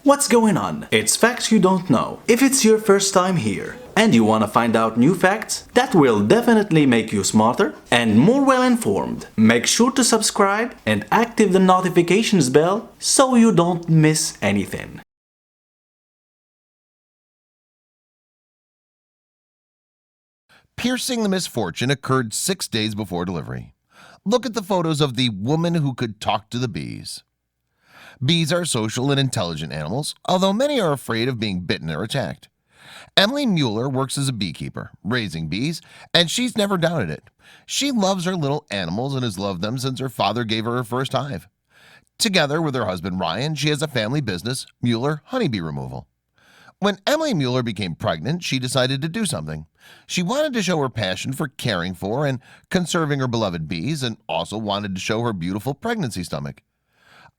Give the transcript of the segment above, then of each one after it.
What's going on? It's facts you don't know. If it's your first time here and you want to find out new facts that will definitely make you smarter and more well informed, make sure to subscribe and activate the notifications bell so you don't miss anything. Piercing the misfortune occurred 6 days before delivery. Look at the photos of the woman who could talk to the bees. Bees are social and intelligent animals, although many are afraid of being bitten or attacked. Emily Mueller works as a beekeeper, raising bees, and she's never doubted it. She loves her little animals and has loved them since her father gave her first hive. Together with her husband Ryan, she has a family business, Mueller Honeybee Removal. When Emily Mueller became pregnant, she decided to do something. She wanted to show her passion for caring for and conserving her beloved bees, and also wanted to show her beautiful pregnancy stomach.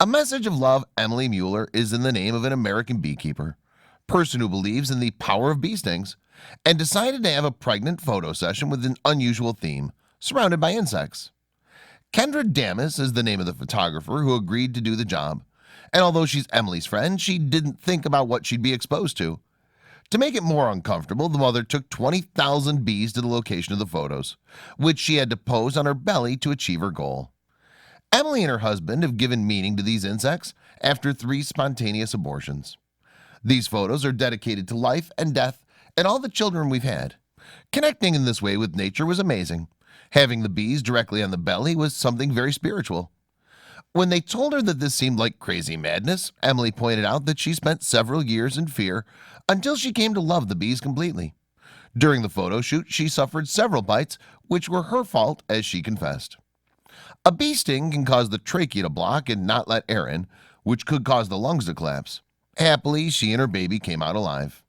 A message of love. Emily Mueller is in the name of an American beekeeper, person who believes in the power of bee stings, and decided to have a pregnant photo session with an unusual theme, surrounded by insects. Kendra Damas is the name of the photographer who agreed to do the job, and although she's Emily's friend, she didn't think about what she'd be exposed to. To make it more uncomfortable, the mother took 20,000 bees to the location of the photos, which she had to pose on her belly to achieve her goal. Emily and her husband have given meaning to these insects after 3 spontaneous abortions. These photos are dedicated to life and death and all the children we've had. Connecting in this way with nature was amazing. Having the bees directly on the belly was something very spiritual. When they told her that this seemed like crazy madness, Emily pointed out that she spent several years in fear until she came to love the bees completely. During the photo shoot, she suffered several bites, which were her fault, as she confessed. A bee sting can cause the trachea to block and not let air in, which could cause the lungs to collapse. Happily, she and her baby came out alive.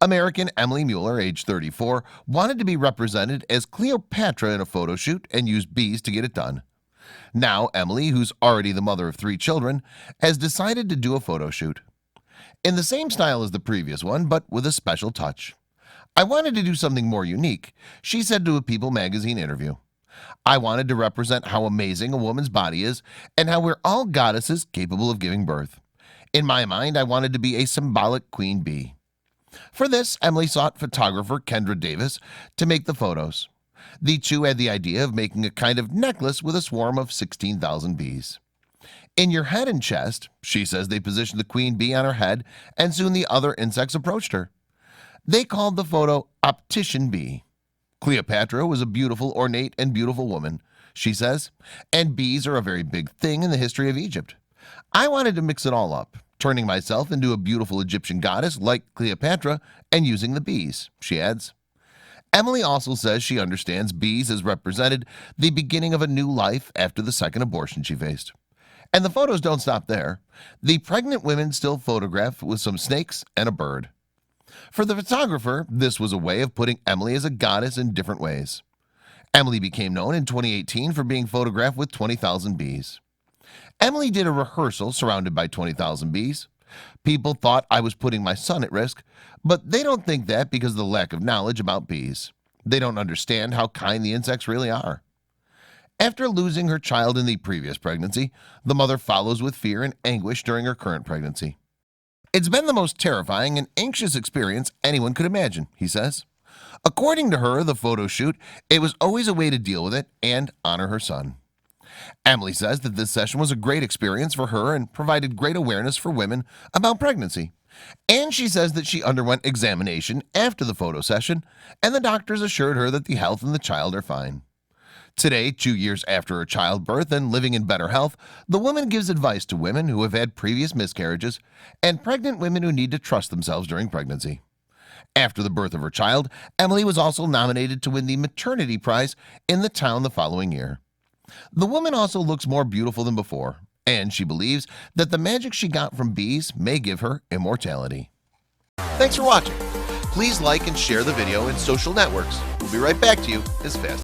American Emily Mueller, age 34, wanted to be represented as Cleopatra in a photo shoot and used bees to get it done. Now, Emily, who's already the mother of 3 children, has decided to do a photo shoot in the same style as the previous one, but with a special touch. "I wanted to do something more unique," she said to a People magazine interview. "I wanted to represent how amazing a woman's body is and how we're all goddesses capable of giving birth. In my mind, I wanted to be a symbolic queen bee." For this, Emily sought photographer Kendra Davis to make the photos. The two had the idea of making a kind of necklace with a swarm of 16,000 bees. In your head and chest, she says they positioned the queen bee on her head, and soon the other insects approached her. They called the photo Optician Bee. Cleopatra was a beautiful, ornate, and beautiful woman, she says, and bees are a very big thing in the history of Egypt. I wanted to mix it all up, turning myself into a beautiful Egyptian goddess like Cleopatra and using the bees, she adds. Emily also says she understands bees as represented the beginning of a new life after the second abortion she faced. And the photos don't stop there. The pregnant women still photographed with some snakes and a bird. For the photographer, this was a way of putting Emily as a goddess in different ways. Emily became known in 2018 for being photographed with 20,000 bees. Emily did a rehearsal surrounded by 20,000 bees. People thought I was putting my son at risk, but they don't think that because of the lack of knowledge about bees. They don't understand how kind the insects really are. After losing her child in the previous pregnancy, the mother follows with fear and anguish during her current pregnancy. "It's been the most terrifying and anxious experience anyone could imagine," he says. According to her, the photo shoot, it was always a way to deal with it and honor her son. Emily says that this session was a great experience for her and provided great awareness for women about pregnancy. And she says that she underwent examination after the photo session, and the doctors assured her that the health and the child are fine. Today, 2 years after her childbirth and living in better health, the woman gives advice to women who have had previous miscarriages and pregnant women who need to trust themselves during pregnancy. After the birth of her child, Emily was also nominated to win the maternity prize in the town the following year. The woman also looks more beautiful than before, and she believes that the magic she got from bees may give her immortality. Thanks for watching. Please like and share the video in social networks. We'll be right back to you as fast